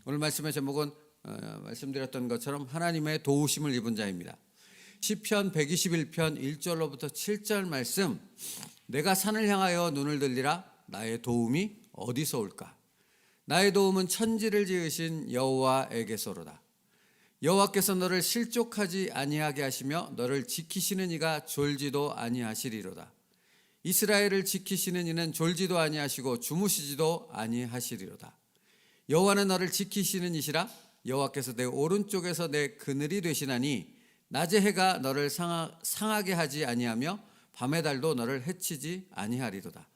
오늘 말씀의 제목은 말씀드렸던 것처럼 하나님의 도우심을 입은 자입니다. 시편 121편 1절로부터 7절 말씀, 내가 산을 향하여 눈을 들리라. 나의 도움이 어디서 올까? 나의 도움은 천지를 지으신 여호와에게서로다. 여호와께서 너를 실족하지 아니하게 하시며 너를 지키시는 이가 졸지도 아니하시리로다. 이스라엘을 지키시는 이는 졸지도 아니하시고 주무시지도 아니하시리로다. 여호와는 너를 지키시는 이시라. 여호와께서 내 오른쪽에서 내 그늘이 되시나니 낮의 해가 너를 상하게 하지 아니하며 밤의 달도 너를 해치지 아니하리로다.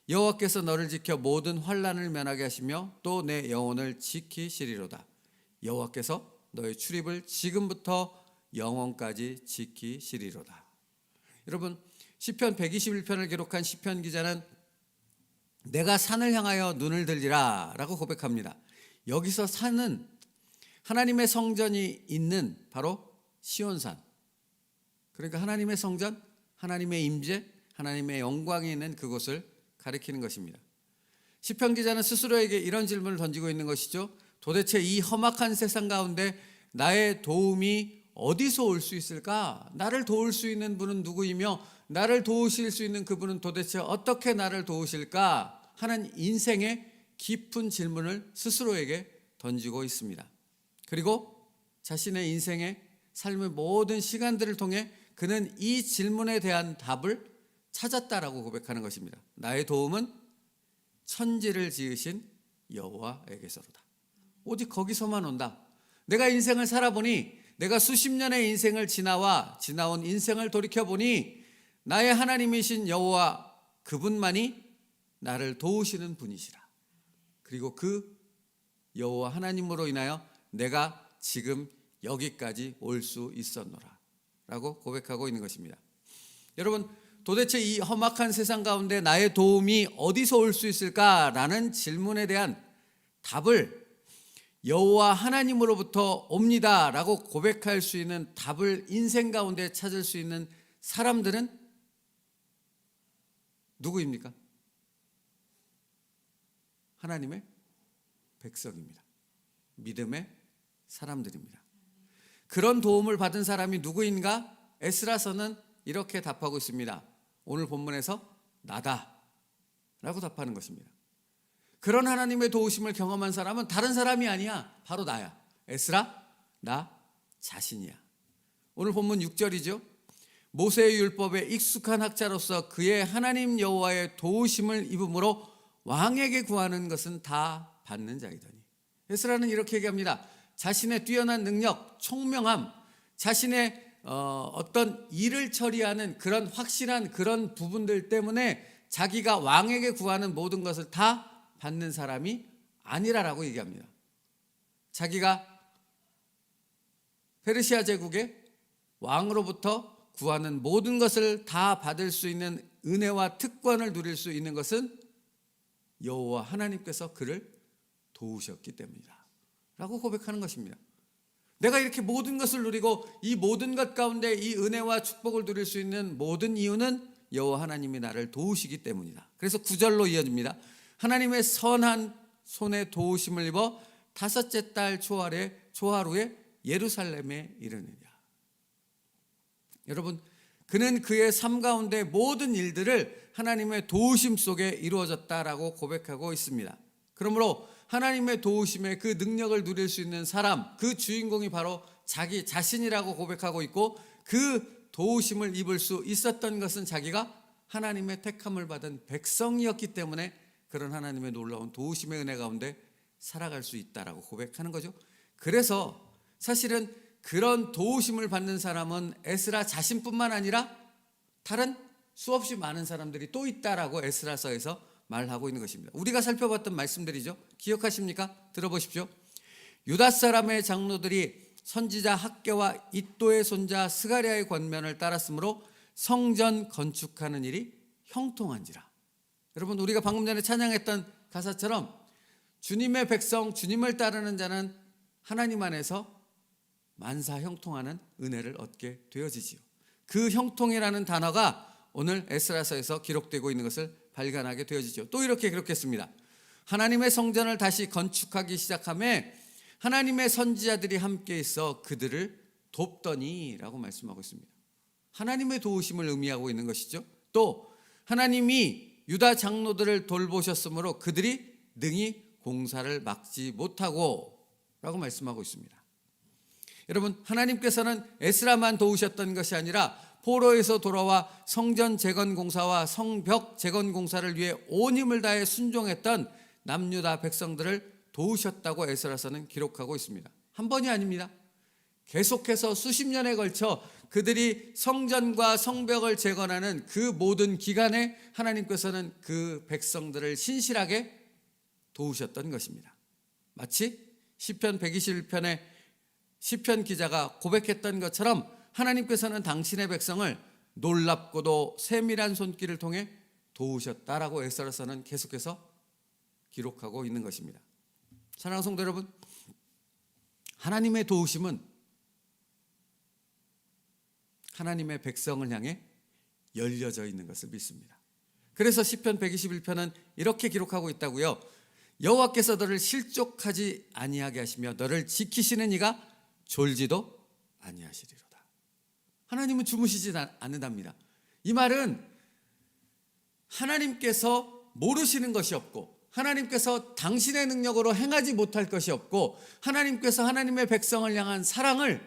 여호와께서 너를 지켜 모든 환난을 면하게 하시며 또 내 영혼을 지키시리로다. 여호와께서 너의 출입을 지금부터 영원까지 지키시리로다. 여러분, 시편 121편을 기록한 시편 기자는 내가 산을 향하여 눈을 들리라 라고 고백합니다. 여기서 산은 하나님의 성전이 있는 바로 시온산, 그러니까 하나님의 성전, 하나님의 임재, 하나님의 영광이 있는 그곳을 가리키는 것입니다. 시편 기자는 스스로에게 이런 질문을 던지고 있는 것이죠. 도대체 이 험악한 세상 가운데 나의 도움이 어디서 올 수 있을까? 나를 도울 수 있는 분은 누구이며 나를 도우실 수 있는 그분은 도대체 어떻게 나를 도우실까? 하는 인생의 깊은 질문을 스스로에게 던지고 있습니다. 그리고 자신의 인생의 삶의 모든 시간들을 통해 그는 이 질문에 대한 답을 찾았다라고 고백하는 것입니다. 나의 도움은 천지를 지으신 여호와에게서로다. 오직 거기서만 온다. 내가 인생을 살아보니, 내가 수십 년의 인생을 지나온 인생을 돌이켜보니 나의 하나님이신 여호와 그분만이 나를 도우시는 분이시라. 그리고 그 여호와 하나님으로 인하여 내가 지금 여기까지 올 수 있었노라 라고 고백하고 있는 것입니다. 여러분, 도대체 이 험악한 세상 가운데 나의 도움이 어디서 올 수 있을까라는 질문에 대한 답을 여호와 하나님으로부터 옵니다 라고 고백할 수 있는 답을 인생 가운데 찾을 수 있는 사람들은 누구입니까? 하나님의 백성입니다. 믿음의 사람들입니다. 그런 도움을 받은 사람이 누구인가? 에스라서는 이렇게 답하고 있습니다. 오늘 본문에서 나다 라고 답하는 것입니다. 그런 하나님의 도우심을 경험한 사람은 다른 사람이 아니야. 바로 나야. 에스라, 나 자신이야. 오늘 본문 6절이죠. 모세의 율법에 익숙한 학자로서 그의 하나님 여호와의 도우심을 입음으로 왕에게 구하는 것은 다 받는 자이더니. 에스라는 이렇게 얘기합니다. 자신의 뛰어난 능력, 총명함, 자신의 어떤 일을 처리하는 그런 확실한 그런 부분들 때문에 자기가 왕에게 구하는 모든 것을 다 받는 사람이 아니라라고 얘기합니다. 자기가 페르시아 제국의 왕으로부터 구하는 모든 것을 다 받을 수 있는 은혜와 특권을 누릴 수 있는 것은 여호와 하나님께서 그를 도우셨기 때문이다 라고 고백하는 것입니다. 내가 이렇게 모든 것을 누리고 이 모든 것 가운데 이 은혜와 축복을 누릴 수 있는 모든 이유는 여호와 하나님이 나를 도우시기 때문이다. 그래서 9절로 이어집니다. 하나님의 선한 손에 도우심을 입어 다섯째 달 초하루에 예루살렘에 이르느니라. 여러분, 그는 그의 삶 가운데 모든 일들을 하나님의 도우심 속에 이루어졌다라고 고백하고 있습니다. 그러므로 하나님의 도우심의 그 능력을 누릴 수 있는 사람, 그 주인공이 바로 자기 자신이라고 고백하고 있고, 그 도우심을 입을 수 있었던 것은 자기가 하나님의 택함을 받은 백성이었기 때문에 그런 하나님의 놀라운 도우심의 은혜 가운데 살아갈 수 있다라고 고백하는 거죠. 그래서 사실은 그런 도우심을 받는 사람은 에스라 자신뿐만 아니라 다른 수없이 많은 사람들이 또 있다라고 에스라서에서 말하고 있는 것입니다. 우리가 살펴봤던 말씀들이죠. 기억하십니까? 들어보십시오. 유다 사람의 장로들이 선지자 학개와 id도의 손자 스가랴의 권면을 따랐으므로 성전 건축하는 일이 형통한지라. 여러분, 우리가 방금 전에 찬양했던 가사처럼 주님의 백성, 주님을 따르는 자는 하나님 안에서 만사 형통하는 은혜를 얻게 되어지지요. 그 형통이라는 단어가 오늘 에스라서에서 기록되고 있는 것을 발견하게 되어지죠. 또 이렇게 기록했습니다. 하나님의 성전을 다시 건축하기 시작하며 하나님의 선지자들이 함께 있어 그들을 돕더니 라고 말씀하고 있습니다. 하나님의 도우심을 의미하고 있는 것이죠. 또 하나님이 유다 장로들을 돌보셨으므로 그들이 능히 공사를 막지 못하고 라고 말씀하고 있습니다. 여러분, 하나님께서는 에스라만 도우셨던 것이 아니라 포로에서 돌아와 성전 재건 공사와 성벽 재건 공사를 위해 온 힘을 다해 순종했던 남유다 백성들을 도우셨다고 에스라서는 기록하고 있습니다. 한 번이 아닙니다. 계속해서 수십 년에 걸쳐 그들이 성전과 성벽을 재건하는 그 모든 기간에 하나님께서는 그 백성들을 신실하게 도우셨던 것입니다. 마치 시편 121편의 시편 기자가 고백했던 것처럼 하나님께서는 당신의 백성을 놀랍고도 세밀한 손길을 통해 도우셨다라고 에스라서는 계속해서 기록하고 있는 것입니다. 사랑하는 성도 여러분, 하나님의 도우심은 하나님의 백성을 향해 열려져 있는 것을 믿습니다. 그래서 시편 121편은 이렇게 기록하고 있다고요. 여호와께서 너를 실족하지 아니하게 하시며 너를 지키시는 이가 졸지도 아니하시리로다. 하나님은 주무시지 않는답니다. 이 말은 하나님께서 모르시는 것이 없고 하나님께서 당신의 능력으로 행하지 못할 것이 없고 하나님께서 하나님의 백성을 향한 사랑을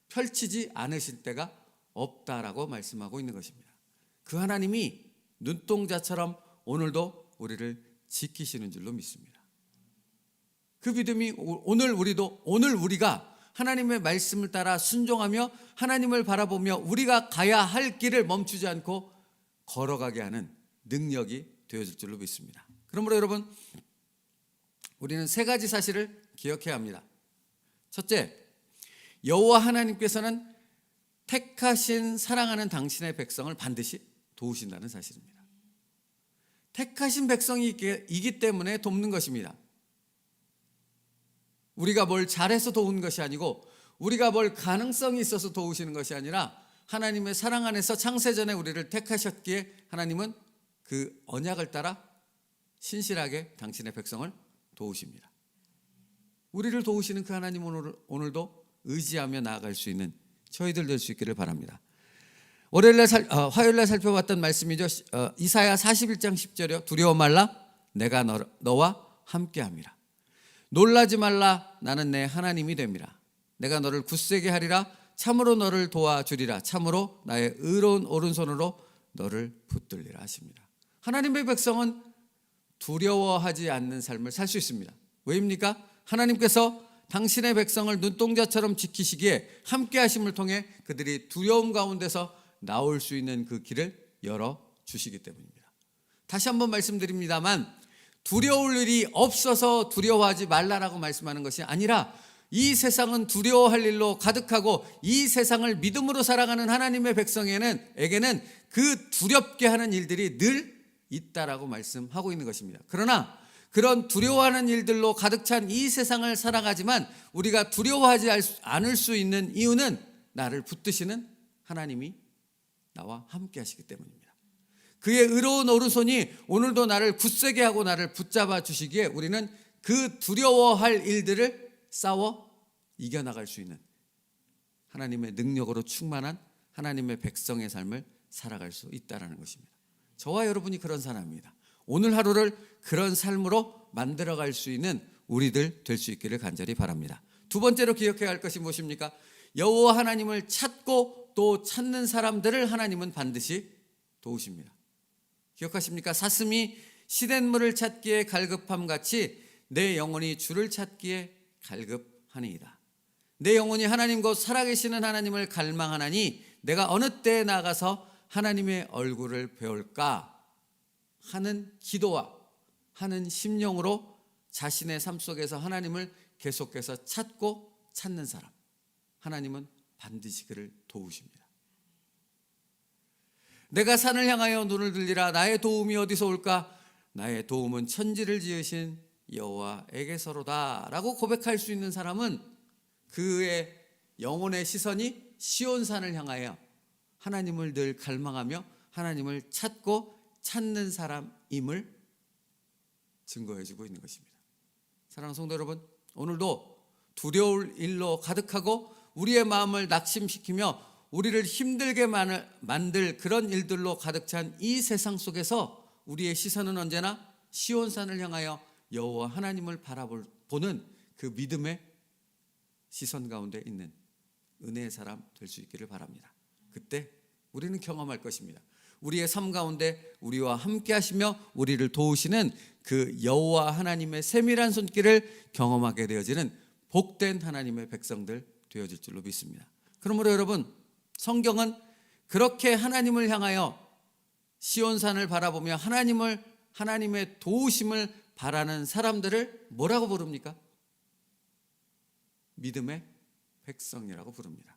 펼치지 않으실 때가 없다라고 말씀하고 있는 것입니다. 그 하나님이 눈동자처럼 오늘도 우리를 지키시는 줄로 믿습니다. 그 믿음이 오늘 우리가 하나님의 말씀을 따라 순종하며 하나님을 바라보며 우리가 가야 할 길을 멈추지 않고 걸어가게 하는 능력이 되어질 줄로 믿습니다. 그러므로 여러분, 우리는 세 가지 사실을 기억해야 합니다. 첫째, 여호와 하나님께서는 택하신 사랑하는 당신의 백성을 반드시 도우신다는 사실입니다. 택하신 백성이기 때문에 돕는 것입니다. 우리가 뭘 잘해서 도운 것이 아니고 우리가 뭘 가능성이 있어서 도우시는 것이 아니라 하나님의 사랑 안에서 창세전에 우리를 택하셨기에 하나님은 그 언약을 따라 신실하게 당신의 백성을 도우십니다. 우리를 도우시는 그 하나님 오늘도 의지하며 나아갈 수 있는 저희들 될 수 있기를 바랍니다. 화요일날 살펴봤던 말씀이죠. 이사야 41장 10절이요. 두려워 말라 내가 너와 함께함이라. 놀라지 말라 나는 내 하나님이 됨이라. 내가 너를 굳세게 하리라. 참으로 너를 도와주리라. 참으로 나의 의로운 오른손으로 너를 붙들리라 하십니다. 하나님의 백성은 두려워하지 않는 삶을 살 수 있습니다. 왜입니까? 하나님께서 당신의 백성을 눈동자처럼 지키시기에 함께 하심을 통해 그들이 두려움 가운데서 나올 수 있는 그 길을 열어주시기 때문입니다. 다시 한번 말씀드립니다만 두려울 일이 없어서 두려워하지 말라라고 말씀하는 것이 아니라 이 세상은 두려워할 일로 가득하고 이 세상을 믿음으로 살아가는 하나님의 백성에게는 그 두렵게 하는 일들이 늘 있다라고 말씀하고 있는 것입니다. 그러나 그런 두려워하는 일들로 가득 찬 이 세상을 살아가지만 우리가 두려워하지 않을 수 있는 이유는 나를 붙드시는 하나님이 나와 함께 하시기 때문입니다. 그의 의로운 오른손이 오늘도 나를 굳세게 하고 나를 붙잡아 주시기에 우리는 그 두려워할 일들을 싸워 이겨나갈 수 있는 하나님의 능력으로 충만한 하나님의 백성의 삶을 살아갈 수 있다는 것입니다. 저와 여러분이 그런 사람입니다. 오늘 하루를 그런 삶으로 만들어갈 수 있는 우리들 될 수 있기를 간절히 바랍니다. 두 번째로 기억해야 할 것이 무엇입니까? 여호와 하나님을 찾고 또 찾는 사람들을 하나님은 반드시 도우십니다. 기억하십니까? 사슴이 시냇물을 찾기에 갈급함 같이 내 영혼이 주를 찾기에 갈급하니이다. 내 영혼이 하나님 곧 살아계시는 하나님을 갈망하나니 내가 어느 때에 나가서 하나님의 얼굴을 배울까 하는 기도와 하는 심령으로 자신의 삶 속에서 하나님을 계속해서 찾고 찾는 사람, 하나님은 반드시 그를 도우십니다. 내가 산을 향하여 눈을 들리라. 나의 도움이 어디서 올까? 나의 도움은 천지를 지으신 여호와에게서로다 라고 고백할 수 있는 사람은 그의 영혼의 시선이 시온산을 향하여 하나님을 늘 갈망하며 하나님을 찾고 찾는 사람임을 증거해주고 있는 것입니다. 사랑하는 성도 여러분, 오늘도 두려울 일로 가득하고 우리의 마음을 낙심시키며 우리를 힘들게 만들 그런 일들로 가득 찬 이 세상 속에서 우리의 시선은 언제나 시온산을 향하여 여호와 하나님을 바라보는 그 믿음의 시선 가운데 있는 은혜의 사람 될 수 있기를 바랍니다. 그때 우리는 경험할 것입니다. 우리의 삶 가운데 우리와 함께 하시며 우리를 도우시는 그 여호와 하나님의 세밀한 손길을 경험하게 되어지는 복된 하나님의 백성들 되어질 줄로 믿습니다. 그러므로 여러분, 성경은 그렇게 하나님을 향하여 시온산을 바라보며 하나님의 도우심을 바라는 사람들을 뭐라고 부릅니까? 믿음의 백성이라고 부릅니다.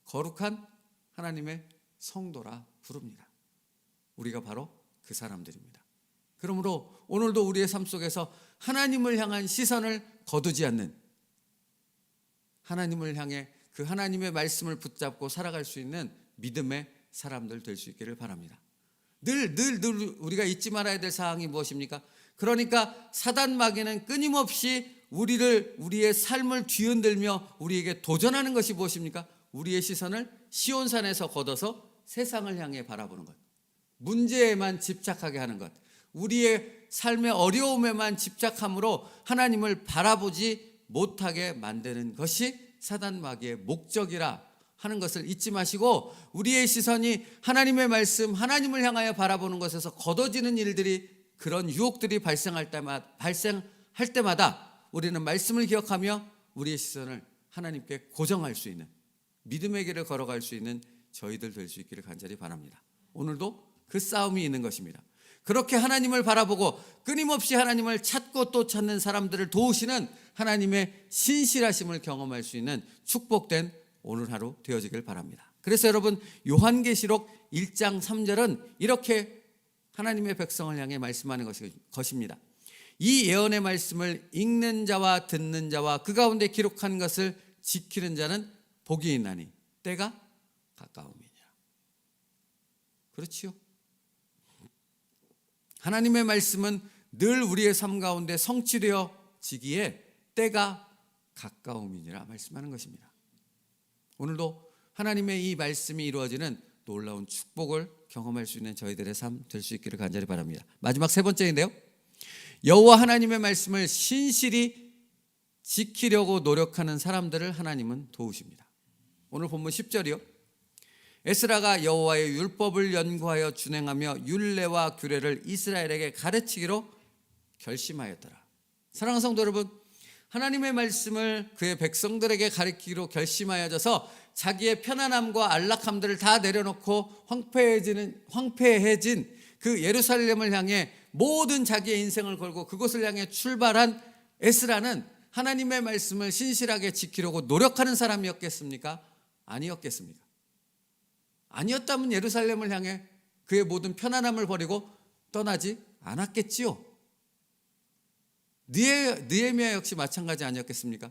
거룩한 하나님의 성도라 부릅니다. 우리가 바로 그 사람들입니다. 그러므로 오늘도 우리의 삶 속에서 하나님을 향한 시선을 거두지 않는, 하나님을 향해 그 하나님의 말씀을 붙잡고 살아갈 수 있는 믿음의 사람들 될 수 있기를 바랍니다. 늘 우리가 잊지 말아야 될 사항이 무엇입니까? 그러니까 사단 마귀는 끊임없이 우리의 삶을 뒤흔들며 우리에게 도전하는 것이 무엇입니까? 우리의 시선을 시온산에서 걷어서 세상을 향해 바라보는 것, 문제에만 집착하게 하는 것, 우리의 삶의 어려움에만 집착함으로 하나님을 바라보지 못하게 만드는 것이 사단 마귀의 목적이라 하는 것을 잊지 마시고, 우리의 시선이 하나님의 말씀, 하나님을 향하여 바라보는 것에서 걷어지는 일들이, 그런 유혹들이 발생할 때마다 우리는 말씀을 기억하며 우리의 시선을 하나님께 고정할 수 있는, 믿음의 길을 걸어갈 수 있는 저희들 될 수 있기를 간절히 바랍니다. 오늘도 그 싸움이 있는 것입니다. 그렇게 하나님을 바라보고 끊임없이 하나님을 찾고 또 찾는 사람들을 도우시는 하나님의 신실하심을 경험할 수 있는 축복된 오늘 하루 되어지길 바랍니다. 그래서 여러분, 요한계시록 1장 3절은 이렇게 하나님의 백성을 향해 말씀하는 것입니다. 이 예언의 말씀을 읽는 자와 듣는 자와 그 가운데 기록한 것을 지키는 자는 복이 있나니 때가 가까움이니라. 그렇지요? 하나님의 말씀은 늘 우리의 삶 가운데 성취되어지기에 때가 가까움이니라 말씀하는 것입니다. 오늘도 하나님의 이 말씀이 이루어지는 놀라운 축복을 경험할 수 있는 저희들의 삶 될 수 있기를 간절히 바랍니다. 마지막 세 번째인데요, 여호와 하나님의 말씀을 신실히 지키려고 노력하는 사람들을 하나님은 도우십니다. 오늘 본문 10절이요. 에스라가 여호와의 율법을 연구하여 준행하며 율례와 규례를 이스라엘에게 가르치기로 결심하였더라. 사랑하는 성도 여러분, 하나님의 말씀을 그의 백성들에게 가르치기로 결심하여져서 자기의 편안함과 안락함들을 다 내려놓고 황폐해진 그 예루살렘을 향해 모든 자기의 인생을 걸고 그곳을 향해 출발한 에스라는 하나님의 말씀을 신실하게 지키려고 노력하는 사람이었겠습니까? 아니었겠습니까? 아니었다면 예루살렘을 향해 그의 모든 편안함을 버리고 떠나지 않았겠지요. 느헤미야 역시 마찬가지 아니었겠습니까?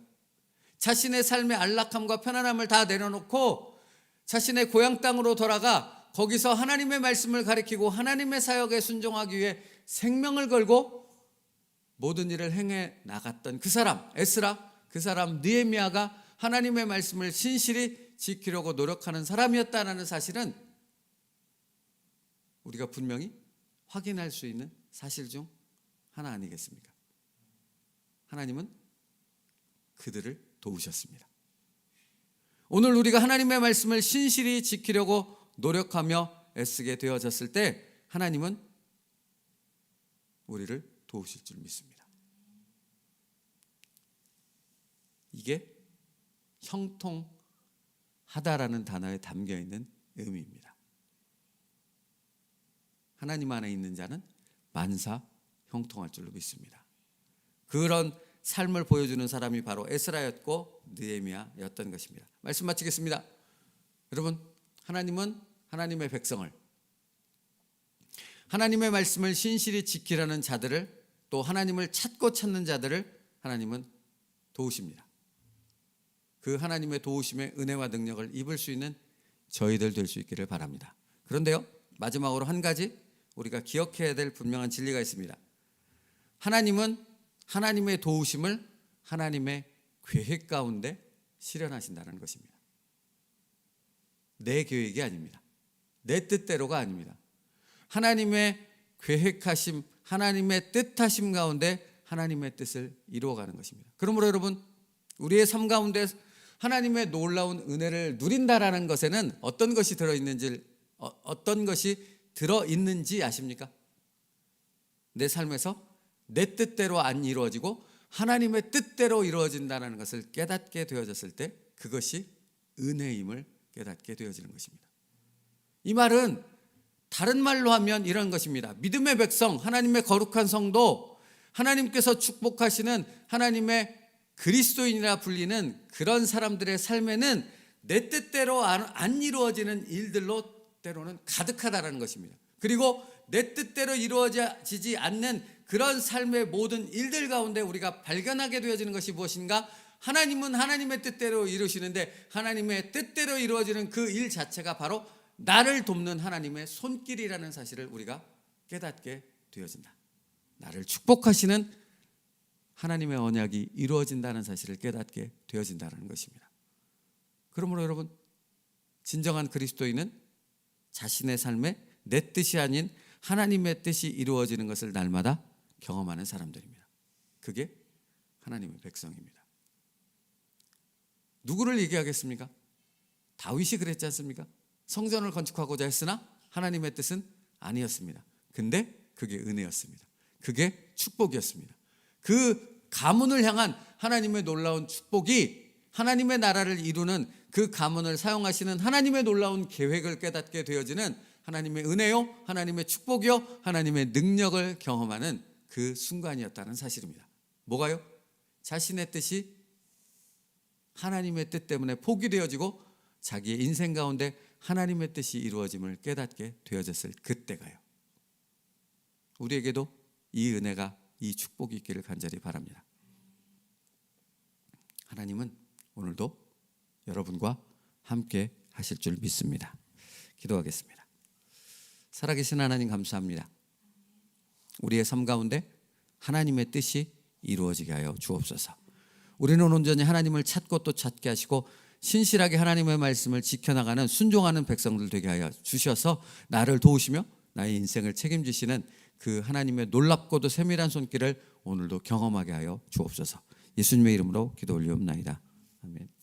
자신의 삶의 안락함과 편안함을 다 내려놓고 자신의 고향 땅으로 돌아가 거기서 하나님의 말씀을 가리키고 하나님의 사역에 순종하기 위해 생명을 걸고 모든 일을 행해 나갔던 그 사람 에스라, 그 사람 느헤미야가 하나님의 말씀을 신실히 지키려고 노력하는 사람이었다는 사실은 우리가 분명히 확인할 수 있는 사실 중 하나 아니겠습니까? 하나님은 그들을 도우셨습니다. 오늘 우리가 하나님의 말씀을 신실히 지키려고 노력하며 애쓰게 되어졌을 때 하나님은 우리를 도우실 줄 믿습니다. 이게 형통하다라는 단어에 담겨있는 의미입니다. 하나님 안에 있는 자는 만사 형통할 줄로 믿습니다. 그런 삶을 보여주는 사람이 바로 에스라였고 느헤미야였던 것입니다. 말씀 마치겠습니다. 여러분, 하나님은 하나님의 백성을, 하나님의 말씀을 신실히 지키려는 자들을, 또 하나님을 찾고 찾는 자들을 하나님은 도우십니다. 그 하나님의 도우심의 은혜와 능력을 입을 수 있는 저희들 될 수 있기를 바랍니다. 그런데요, 마지막으로 한 가지 우리가 기억해야 될 분명한 진리가 있습니다. 하나님은 하나님의 도우심을 하나님의 계획 가운데 실현하신다는 것입니다. 내 계획이 아닙니다. 내 뜻대로가 아닙니다. 하나님의 계획하심, 하나님의 뜻하심 가운데 하나님의 뜻을 이루어가는 것입니다. 그러므로 여러분, 우리의 삶 가운데 하나님의 놀라운 은혜를 누린다라는 것에는 어떤 것이 들어있는지 아십니까? 내 삶에서 내 뜻대로 안 이루어지고 하나님의 뜻대로 이루어진다는 것을 깨닫게 되어졌을 때 그것이 은혜임을 깨닫게 되어지는 것입니다. 이 말은 다른 말로 하면 이런 것입니다. 믿음의 백성, 하나님의 거룩한 성도, 하나님께서 축복하시는 하나님의 그리스도인이라 불리는 그런 사람들의 삶에는 내 뜻대로 안 이루어지는 일들로 때로는 가득하다는 것입니다. 그리고 내 뜻대로 이루어지지 않는 그런 삶의 모든 일들 가운데 우리가 발견하게 되어지는 것이 무엇인가? 하나님은 하나님의 뜻대로 이루시는데 하나님의 뜻대로 이루어지는 그 일 자체가 바로 나를 돕는 하나님의 손길이라는 사실을 우리가 깨닫게 되어진다. 나를 축복하시는 하나님의 언약이 이루어진다는 사실을 깨닫게 되어진다는 것입니다. 그러므로 여러분, 진정한 그리스도인은 자신의 삶에 내 뜻이 아닌 하나님의 뜻이 이루어지는 것을 날마다 경험하는 사람들입니다. 그게 하나님의 백성입니다. 누구를 얘기하겠습니까? 다윗이 그랬지 않습니까? 성전을 건축하고자 했으나 하나님의 뜻은 아니었습니다. 근데 그게 은혜였습니다. 그게 축복이었습니다. 그 가문을 향한 하나님의 놀라운 축복이 하나님의 나라를 이루는 그 가문을 사용하시는 하나님의 놀라운 계획을 깨닫게 되어지는 하나님의 은혜요, 하나님의 축복이요, 하나님의 능력을 경험하는 그 순간이었다는 사실입니다. 뭐가요? 자신의 뜻이 하나님의 뜻 때문에 포기되어지고 자기의 인생 가운데 하나님의 뜻이 이루어짐을 깨닫게 되어졌을 그때가요. 우리에게도 이 은혜가, 이 축복이 있기를 간절히 바랍니다. 하나님은 오늘도 여러분과 함께 하실 줄 믿습니다. 기도하겠습니다. 살아계신 하나님, 감사합니다. 우리의 삶 가운데 하나님의 뜻이 이루어지게 하여 주옵소서. 우리는 온전히 하나님을 찾고 또 찾게 하시고 신실하게 하나님의 말씀을 지켜나가는 순종하는 백성들 되게 하여 주셔서 나를 도우시며 나의 인생을 책임지시는 그 하나님의 놀랍고도 세밀한 손길을 오늘도 경험하게 하여 주옵소서. 예수님의 이름으로 기도 올리옵나이다. 아멘.